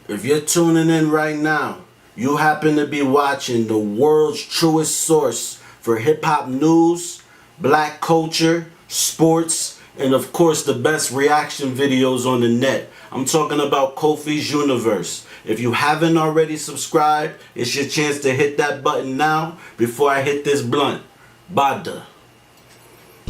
If you're tuning in right now, you happen to be watching the world's truest source for hip hop news, black culture, sports, and of course the best reaction videos on the net. I'm talking about Kofi's Universe. If you haven't already subscribed, it's your chance to hit that button now before I hit this blunt. Bada.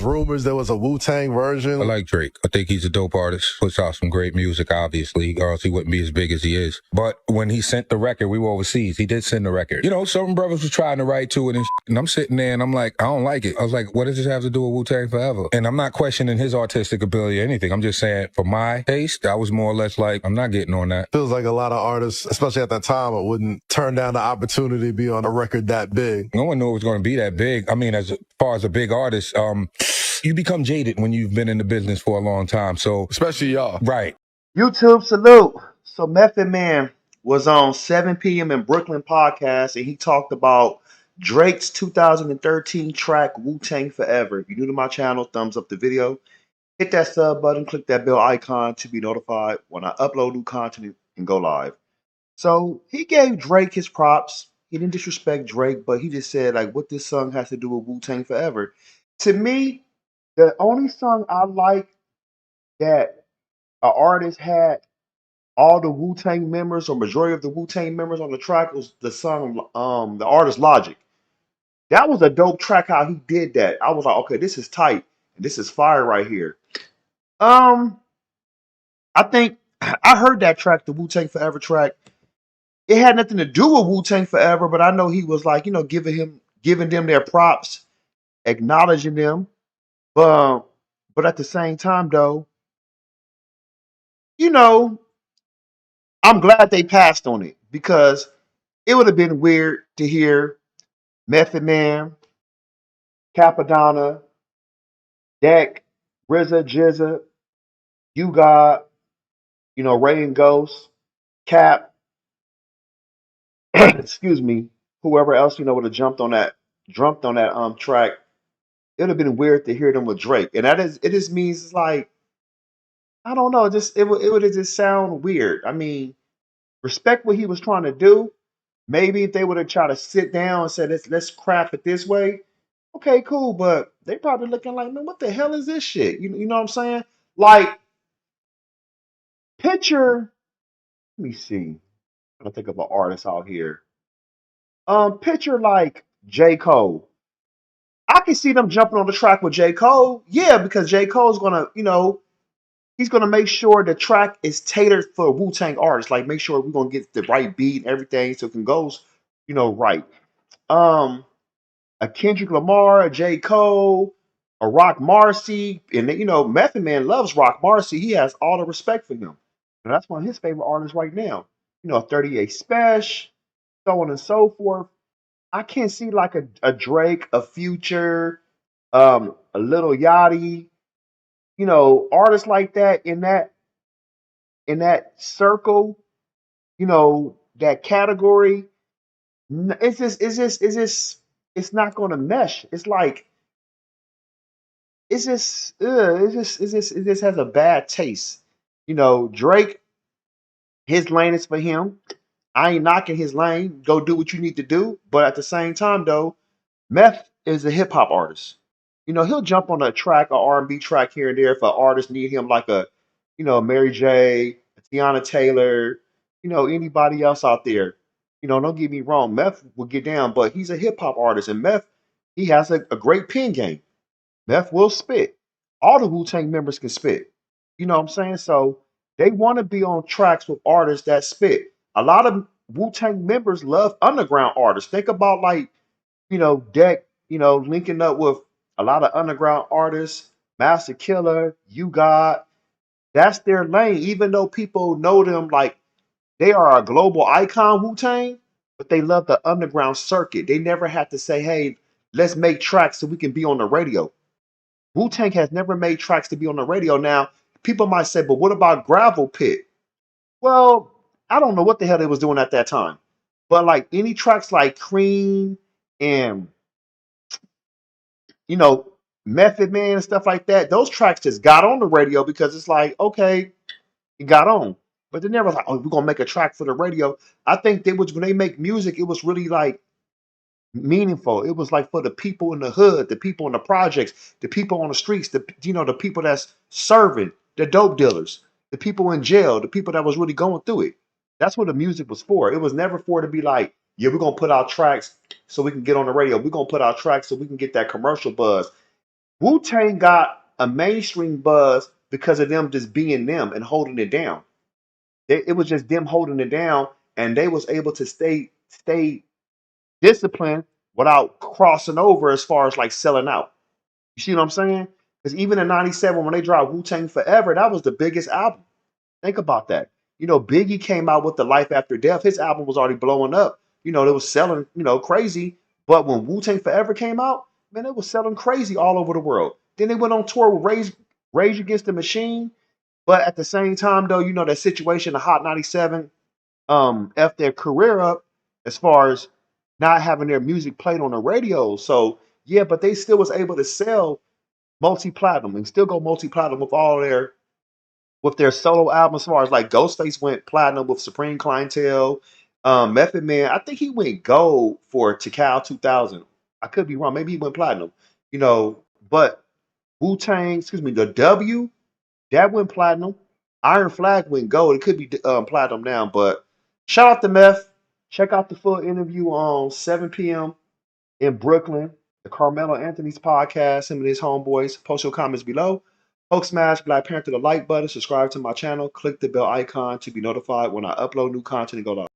Rumors there was a Wu-Tang I version. like Drake. I think he's a dope artist. Puts out some great music, obviously, or else he wouldn't be as big as he is. But when he sent the record, we were overseas. He did send the record. You know, certain brothers was trying to write to it and I'm sitting there and I'm like, I don't like it. I was like, what does this have to do with Wu-Tang Forever? And I'm not questioning his artistic ability or anything. I'm just saying, for my taste, I was more or less like, I'm not getting on that. Feels like a lot of artists, especially at that time, wouldn't turn down the opportunity to be on a record that big. No one knew it was going to be that big. I mean, as far as a big artist, you become jaded when you've been in the business for a long time. So, Especially y'all. right. YouTube salute. So Method Man was on 7 p.m. in Brooklyn podcast, and he talked about Drake's 2013 track Wu-Tang Forever. If you're new to my channel, thumbs up the video. Hit that sub button, click that bell icon to be notified when I upload new content and go live. So he gave Drake his props. He didn't disrespect Drake, but he just said like what this song has to do with Wu-Tang Forever. To me, the only song I like that an artist had all the Wu Tang members or majority of the Wu Tang members on the track was the song the artist Logic. That was a dope track how he did that. I was like, okay, this is tight and this is fire right here. Um, I think I heard that track, the Wu Tang Forever track. It had nothing to do with Wu Tang Forever, but I know he was like, giving them their props, acknowledging them. But but at the same time though, you know, I'm glad they passed on it because it would have been weird to hear Method Man, Capadonna, Deck, RZA, Jizza, You God, Ray and Ghost, Cap, excuse me, whoever else, would have jumped on that track. It would have been weird to hear them with Drake. And it just means it's like, I don't know, it would have just sound weird. I mean, respect what he was trying to do. Maybe if they would have tried to sit down and said, let's craft it this way, okay, cool. But they probably looking like, man, what the hell is this shit? You know what I'm saying? Like, picture, let me see. I'm trying to think of an artist out here. Picture like J. Cole. I can see them jumping on the track with J. Cole. Yeah, because J. Cole's gonna, he's gonna make sure the track is tailored for Wu-Tang artists. Like make sure we're gonna get the right beat and everything so it can go, right. Um, a Kendrick Lamar, a J. Cole, a Rock Marcy, and Method Man loves Rock Marcy. He has all the respect for him. And that's one of his favorite artists right now. 38 Special, so on and so forth. I can't see like a Drake, a Future, a Little Yachty, artists like that in that circle, that category. It's not gonna mesh. It's like it just has a bad taste. Drake, his lane is for him. I ain't knocking his lane. Go do what you need to do. But at the same time, though, Meth is a hip hop artist. He'll jump on a track, a R&B track here and there if an artist need him, like Mary J, Tiana Taylor, anybody else out there. Don't get me wrong, Meth will get down, but he's a hip hop artist, and Meth, he has a great pen game. Meth will spit. All the Wu Tang members can spit. You know what I'm saying? So they want to be on tracks with artists that spit. A lot of Wu Tang members love underground artists. Think about like, Deck, linking up with a lot of underground artists, Master Killer, You God. That's their lane. Even though people know them like they are a global icon, Wu Tang, but they love the underground circuit. They never had to say, hey, let's make tracks so we can be on the radio. Wu Tang has never made tracks to be on the radio. Now, people might say, but what about Gravel Pit? Well, I don't know what the hell they was doing at that time. But like any tracks like Cream and you know, Method Man and stuff like that, those tracks just got on the radio because it's like, okay, it got on. But they never like, oh, we're gonna make a track for the radio. I think they was when they make music, it was really like meaningful. It was like for the people in the hood, the people in the projects, the people on the streets, the people that's serving, the dope dealers, the people in jail, the people that was really going through it. That's what the music was for. It was never for to be like, yeah, we're gonna put out tracks so we can get on the radio. We're gonna put out tracks so we can get that commercial buzz. Wu-Tang got a mainstream buzz because of them just being them and holding it down. It was just them holding it down, and they was able to stay discipline without crossing over as far as like selling out. You see what I'm saying? Because even in '97, when they dropped Wu-Tang Forever, that was the biggest album. Think about that. Biggie came out with The Life After Death. His album was already blowing up. It was selling, crazy. But when Wu-Tang Forever came out, man, it was selling crazy all over the world. Then they went on tour with Rage Against the Machine. But at the same time, though, that situation, the Hot 97, F their career up as far as not having their music played on the radio. So yeah, but they still was able to sell multi-platinum and still go multi-platinum with their solo albums. As far as like Ghostface went platinum with Supreme Clientele. Method Man, I think he went gold for Tikal 2000. I could be wrong. Maybe he went platinum. But Wu-Tang, excuse me, the W, that went platinum. Iron Flag went gold. It could be platinum now, but shout out to Meth. Check out the full interview on 7 p.m. in Brooklyn. The Carmelo Anthony's podcast, him and his homeboys. Post your comments below. Poke smash Black Panther the like button. Subscribe to my channel. Click the bell icon to be notified when I upload new content and go live.